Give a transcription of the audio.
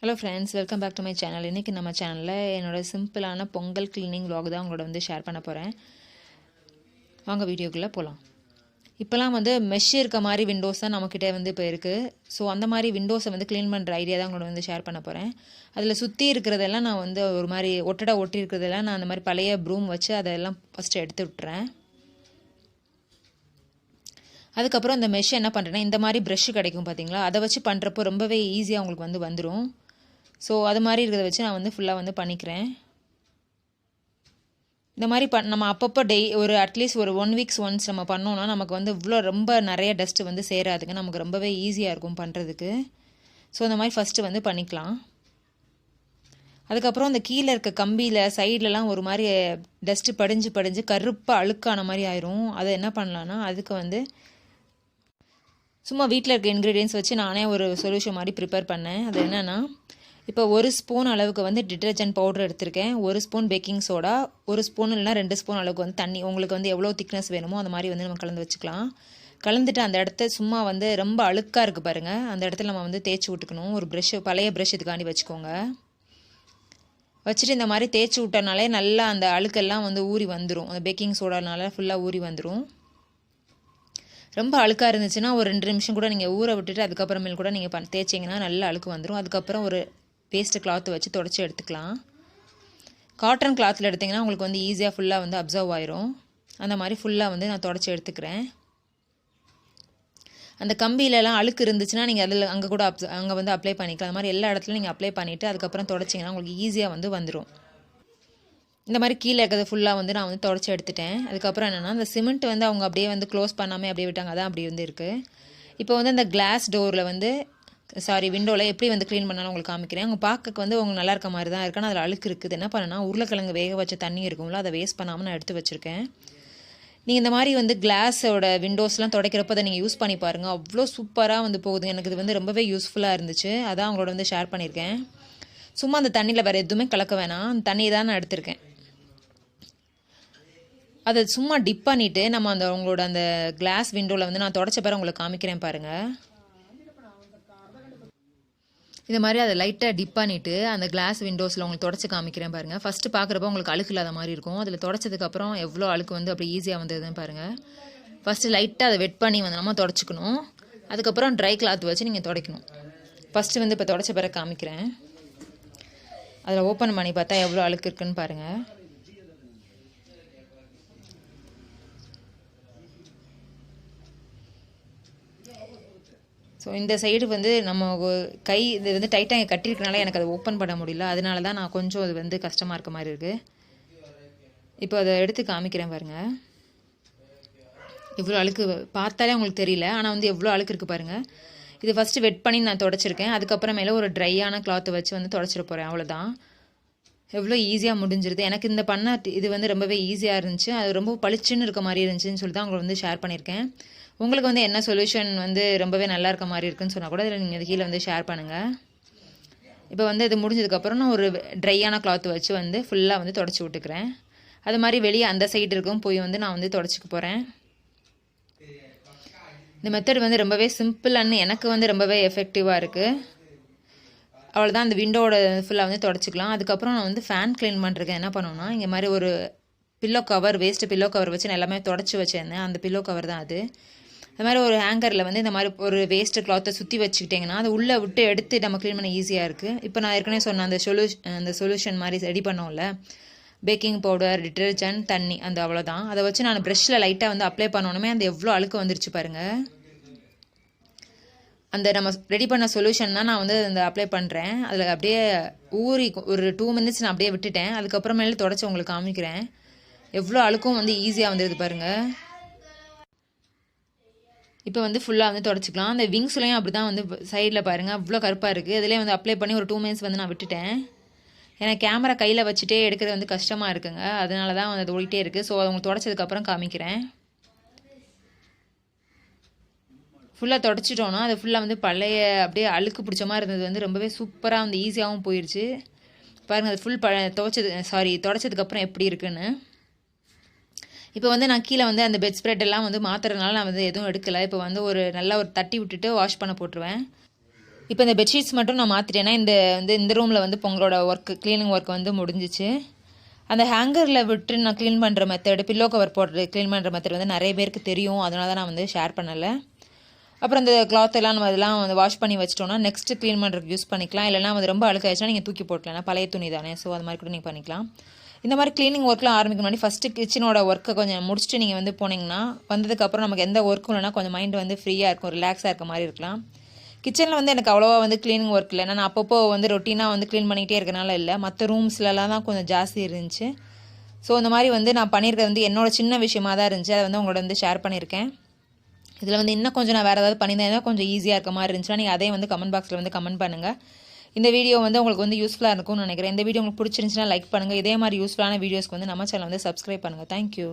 Hello friends, welcome back to my channel. இன்றைக்கி நம்ம சேனலில் என்னோடய சிம்பிளான பொங்கல் க்ளீனிங் vlog தான் உங்களோட ஷேர் பண்ண போகிறேன். வாங்க வீடியோக்குள்ளே போகலாம். இப்போலாம் மெஷ் இருக்க மாதிரி விண்டோஸ் தான் நம்மக்கிட்ட இப்போ இருக்குது. ஸோ அந்த மாதிரி விண்டோஸை க்ளீன் பண்ணுற ஐடியா தான் உங்களோட ஷேர் பண்ண போகிறேன். அதில் சுற்றி இருக்கிறதெல்லாம் நான் ஒரு மாதிரி ஒட்டி இருக்கிறதெல்லாம் நான் அந்த மாதிரி பழைய ப்ரூம் வச்சு அதெல்லாம் ஃபஸ்ட்டு எடுத்து விட்டுறேன். அதுக்கப்புறம் அந்த மெஷ் என்ன பண்ணுறேன்னா, இந்த மாதிரி ப்ரஷ்ஷு கிடைக்கும் பார்த்தீங்களா, அதை வச்சு பண்ணுறப்போ ரொம்பவே ஈஸியாக உங்களுக்கு வந்துடும். ஸோ அது மாதிரி இருக்கிறத வச்சு நான் ஃபுல்லாக பண்ணிக்கிறேன். இந்த மாதிரி நம்ம அப்பப்போ ஒரு அட்லீஸ்ட் ஒரு 1 வீக்ஸ் ஒன்ஸ் நம்ம பண்ணோன்னா நமக்கு இவ்வளோ ரொம்ப நிறைய டஸ்ட்டு சேராதுங்க. நமக்கு ரொம்பவே ஈஸியாக இருக்கும் பண்ணுறதுக்கு. ஸோ இந்த மாதிரி ஃபஸ்ட்டு பண்ணிக்கலாம். அதுக்கப்புறம் அந்த கீழே இருக்க கம்பியில் சைட்லலாம் ஒரு மாதிரி டஸ்ட்டு படிஞ்சு கருப்பாக அழுக்கான மாதிரி ஆயிரும். அதை என்ன பண்ணலான்னா, அதுக்கு சும்மா வீட்டில் இருக்க இன்க்ரீடியன்ஸ் வச்சு நானே ஒரு சொல்யூஷன் மாதிரி ப்ரிப்பேர் பண்ணேன். அது என்னென்னா, இப்போ 1 ஸ்பூன் அளவுக்கு டிட்டர்ஜென்ட் பவுடர் எடுத்திருக்கேன், 1 ஸ்பூன் பேக்கிங் சோடா, 1 ஸ்பூன் இல்லைனா 2 ஸ்பூன் அளவுக்கு தண்ணி, உங்களுக்கு எவ்வளோ திக்னஸ் வேணுமோ அந்த மாதிரி நம்ம கலந்து வச்சுக்கலாம். கலந்துட்டு அந்த இடத்த சும்மா ரொம்ப அழுக்காக இருக்குது பாருங்கள், அந்த இடத்துல நம்ம தேய்ச்சி விட்டுக்கணும். ஒரு பழைய ப்ரஷ் இதுக்காண்டி வச்சுக்கோங்க. வச்சுட்டு இந்த மாதிரி தேய்ச்சி விட்டனாலே நல்லா அந்த அழுக்கெல்லாம் ஊறி வந்துடும். அந்த பேக்கிங் சோடானால ஃபுல்லாக ஊறி வந்துடும். ரொம்ப அழுக்காக இருந்துச்சுன்னா ஒரு 2 நிமிஷம் கூட நீங்கள் ஊற விட்டுட்டு அதுக்கப்புறமேல் கூட நீங்கள் தேய்ச்சிங்கன்னா நல்லா அழுக்கு வந்துடும். அதுக்கப்புறம் ஒரு பேஸ்ட்டு கிளாத்து வச்சு தொடச்சி எடுத்துக்கலாம். காட்டன் கிளாத்தில் எடுத்திங்கன்னா உங்களுக்கு ஈஸியாக ஃபுல்லாக அப்சர்வ் ஆயிரும். அந்த மாதிரி ஃபுல்லாக நான் தொடச்சி எடுத்துக்கிறேன். அந்த கம்பியிலலாம் அழுக்கு இருந்துச்சுன்னா நீங்கள் அதில் அங்கே கூட அங்கே அப்ளை பண்ணிக்கலாம். அது மாதிரி எல்லா இடத்துலையும் நீங்கள் அப்ளை பண்ணிவிட்டு அதுக்கப்புறம் தொடச்சிங்கன்னா உங்களுக்கு ஈஸியாக வந்துடும். இந்த மாதிரி கீழே இருக்கிறது ஃபுல்லாக நான் தொடச்சி எடுத்துட்டேன். அதுக்கப்புறம் என்னென்னா, அந்த சிமெண்ட் அவங்க அப்படியே க்ளோஸ் பண்ணாமல் அப்படியே விட்டாங்க, அதான் அப்படி இருக்குது. இப்போ அந்த கிளாஸ் டோரில் விண்டோவில் எப்படி க்ளீன் பண்ணாலும் உங்களுக்கு காமிக்கிறேன். அவங்க பார்க்க உங்களுக்கு நல்லா இருக்க மாதிரி தான் இருக்குது. ஆனால் அதில் அழுக்கு இருக்குது. என்ன பண்ணேன்னா, உருளைக்கிழங்கு வேக வச்ச தண்ணி இருக்கும்ல, அதை வேஸ்ட் பண்ணாமல் நான் எடுத்து வச்சுருக்கேன். நீங்கள் இந்த மாதிரி கிளாஸோட விண்டோஸ்லாம் துடைக்கிறப்ப அதை நீங்கள் யூஸ் பண்ணி பாருங்கள். அவ்வளோ சூப்பராக போகுது. எனக்கு இது ரொம்பவே யூஸ்ஃபுல்லாக இருந்துச்சு. அதான் அவங்களோட ஷேர் பண்ணியிருக்கேன். சும்மா அந்த தண்ணியில் வேறு எதுவுமே கலக்க வேணாம், அந்த தண்ணியை தான் நான் எடுத்திருக்கேன். அதை சும்மா டிப் பண்ணிவிட்டு நம்ம உங்களோட அந்த கிளாஸ் விண்டோவில் நான் தொடச்ச பிறகு உங்களுக்கு காமிக்கிறேன் பாருங்கள். இந்த மாதிரி அதை லைட்டாக டிப் பண்ணிவிட்டு அந்த கிளாஸ் விண்டோஸில் உங்களுக்கு தொடச்சி காமிக்கிறேன் பாருங்கள். ஃபஸ்ட்டு பார்க்குறப்ப உங்களுக்கு அழுக்கு இல்லாத மாதிரி இருக்கும். அதில் தொடச்சதுக்கப்புறம் எவ்வளோ அழுக்கு அப்படி ஈஸியாக வந்ததுன்னு பாருங்கள். ஃபஸ்ட்டு லைட்டாக அதை வெட் பண்ணி நம்ம தொடச்சிக்கணும். அதுக்கப்புறம் ட்ரை கிளாத் வச்சு நீங்கள் துடைக்கணும். ஃபஸ்ட்டு இப்போ தொடச்ச பிறகு காமிக்கிறேன். அதில் ஓப்பன் பண்ணி பார்த்தா எவ்வளோ அழுக்கு இருக்குன்னு பாருங்கள். ஸோ இந்த சைடு நம்ம கை இது டைட்டாக கட்டியிருக்கனால எனக்கு அதை ஓப்பன் பண்ண முடியல. அதனால தான் நான் கொஞ்சம் அது கஷ்டமாக இருக்க மாதிரி இருக்குது. இப்போ அதை எடுத்து காமிக்கிறேன் பாருங்கள். இவ்வளோ அழுக்கு பார்த்தாலே உங்களுக்கு தெரியல, ஆனால் எவ்வளோ அழுக்கு இருக்குது பாருங்கள். இது ஃபஸ்ட்டு வெட் பண்ணி நான் தொடச்சிருக்கேன். அதுக்கப்புறமேல ஒரு ட்ரையான கிளாத்தை வச்சு தொடச்சிட போகிறேன். அவ்வளோதான். எவ்வளோ ஈஸியாக முடிஞ்சிருது. எனக்கு இந்த பண்ண இது ரொம்பவே ஈஸியாக இருந்துச்சு. அது ரொம்ப பளிச்சுன்னு இருக்க மாதிரி இருந்துச்சுன்னு சொல்லி தான் உங்களை ஷேர் பண்ணியிருக்கேன். உங்களுக்கு என்ன சொல்யூஷன் ரொம்பவே நல்லா இருக்க மாதிரி இருக்குன்னு சொன்னால் கூட இதில் நீங்கள் கீழே ஷேர் பண்ணுங்கள். இப்போ இது முடிஞ்சதுக்கப்புறம் நான் ஒரு ட்ரையான கிளாத் வச்சு ஃபுல்லாக தொடச்சி விட்டுக்கிறேன். அது மாதிரி வெளியே அந்த சைடு இருக்கும் போய் நான் தொடச்சிக்க போகிறேன். இந்த மெத்தட் ரொம்பவே சிம்பிளானு எனக்கு ரொம்பவே எஃபெக்டிவாக இருக்குது. அவ்வளோதான். அந்த விண்டோட ஃபுல்லாக தொடச்சிக்கலாம். அதுக்கப்புறம் நான் ஃபேன் க்ளீன் பண்ணுறதுக்கு என்ன பண்ணணும்னா, இங்கே மாதிரி ஒரு pillow cover, waste pillow cover வச்சு நான் எல்லாமே தொடச்சி வச்சுருந்தேன். அந்த பில்லோ கவர் தான் அது. அது மாதிரி ஒரு ஹேங்கரில் இந்த மாதிரி ஒரு வேஸ்ட்டு கிளாத்தை சுற்றி வச்சுக்கிட்டிங்கன்னா அதை உள்ளே விட்டு எடுத்து நம்ம க்ளீன் பண்ண ஈஸியாக இருக்குது. இப்போ நான் ஏற்கனவே சொன்ன அந்த சொல்யூஷன் மாதிரி ரெடி பண்ணோம்ல, பேக்கிங் பவுடர், டிட்டர்ஜென்ட், தண்ணி, அந்த அவ்வளோதான். அதை வச்சு நான் ப்ரெஷ்ஷில் லைட்டாக அப்ளை பண்ணணுமே அந்த எவ்வளோ அழுக்கு வந்துருச்சு பாருங்கள். அந்த நம்ம ரெடி பண்ண சொல்யூஷன் தான் நான் அந்த அப்ளை பண்ணுறேன். அதில் அப்படியே ஊறி ஒரு 2 மினிட்ஸ் நான் அப்படியே விட்டுட்டேன். அதுக்கப்புறமேலே தொடச்சி உங்களுக்கு காமிக்கிறேன். எவ்வளோ அழுக்கும் ஈஸியாக வந்துடுது பாருங்கள். இப்போ ஃபுல்லாக தொடச்சிக்கலாம். அந்த விங்ஸ்லையும் அப்படி தான் சைடில் பாருங்கள் அவ்வளோ கருப்பாக இருக்குது. அதிலே அப்ளை பண்ணி ஒரு 2 மினிட்ஸ் நான் விட்டுட்டேன். ஏன்னா கேமரா கையில் வச்சுட்டே எடுக்கிறது கஷ்டமாக இருக்குங்க. அதனால தான் அது ஓடிட்டே இருக்குது. ஸோ அவங்க தொடச்சதுக்கப்புறம் காமிக்கிறேன். ஃபுல்லாக தொடச்சிட்டோன்னா அது ஃபுல்லாக பழைய அப்படியே அழுக்கு பிடிச்ச மாதிரி இருந்தது ரொம்பவே சூப்பராக ஈஸியாகவும் போயிடுச்சு பாருங்கள். அது ஃபுல் தொடச்சதுக்கப்புறம் எப்படி இருக்குன்னு. இப்போ நான் கீழே அந்த பெட் ஸ்ப்ரெட் எல்லாம் மாற்றுறதுனால நான் எதுவும் எடுக்கலை. இப்போ ஒரு நல்லா ஒரு தட்டி விட்டுட்டு வாஷ் பண்ண போட்டுருவேன். இப்போ இந்த பெட்ஷீட்ஸ் மட்டும் நான் மாற்றிட்டேன்னா இந்த ரூமில் வந்து பொங்கலோட க்ளீனிங் ஒர்க் வந்து முடிஞ்சிச்சு. அந்த ஹேங்கரில் விட்டு நான் க்ளீன் பண்ணுற மெத்தடு, பில்லோ கவர் போடுறது க்ளீன் பண்ணுற மெத்தட் வந்து நிறைய பேருக்கு தெரியும். அதனால தான் நான் வந்து ஷேர் பண்ணலை. அப்புறம் இந்த கிளாத் எல்லாம் நம்ம இதெல்லாம் வந்து வாஷ் பண்ணி வச்சிட்டோம்னா நெக்ஸ்ட்டு க்ளீன் பண்ணுறதுக்கு யூஸ் பண்ணிக்கலாம். இல்லைனா வந்து ரொம்ப அழுக்காயிடுச்சுன்னா நீங்கள் தூக்கி போட்டலாம், பழைய துணி தானே. ஸோ அது மாதிரி கூட நீங்கள் பண்ணிக்கலாம். இந்த மாதிரி க்ளீனிங் ஒர்க்லாம் ஆரம்பிக்க முன்னாடி ஃபஸ்ட்டு கிச்சனோட ஒர்க்கை கொஞ்சம் முடிச்சுட்டு நீங்கள் வந்து போனீங்கன்னா வந்ததுக்கப்புறம் நமக்கு எந்த ஒர்க்கும் இல்லைனா கொஞ்சம் மைண்ட் வந்து ஃப்ரீயாக இருக்கும், ரிலாக்ஸாக இருக்க மாதிரி இருக்கலாம். கிச்சனில் வந்து எனக்கு அவ்வளோவா வந்து க்ளீனிங் ஒர்க் இல்லை. நான் அப்பப்போ வந்து ரொட்டீனாக வந்து க்ளீன் பண்ணிகிட்டே இருக்கனால இல்லை, மற்ற ரூம்ஸ்லலாம் தான் கொஞ்சம் ஜாஸ்தி இருந்துச்சு. ஸோ இந்த மாதிரி வந்து நான் பண்ணியிருக்கிறது வந்து என்னோட சின்ன விஷயமாக தான் இருந்துச்சு. அதை வந்து உங்களோட வந்து ஷேர் பண்ணியிருக்கேன். இதில் வந்து இன்னும் கொஞ்சம் நான் வேறு ஏதாவது பண்ணியிருந்தேன் கொஞ்சம் ஈஸியாக இருக்க மாதிரி இருந்துச்சுன்னா நீங்கள் அதையும் வந்து கமெண்ட் பாக்ஸில் வந்து கமெண்ட் பண்ணுங்கள். இந்த வீடியோ வந்து உங்களுக்கு வந்து யூஸ்ஃபுல்லாக இருக்கும்னு நினைக்கிறேன். இந்த வீடியோ உங்களுக்கு பிடிச்சிருந்துச்சுன்னா லைக் பண்ணுங்கள். இதே மாதிரி யூஸ்ஃபுல்லான வீடியோஸ்க்கு வந்து நம்ம சேனல் வந்து சப்ஸ்கிரைப் பண்ணுங்கள். தேங்க்யூ.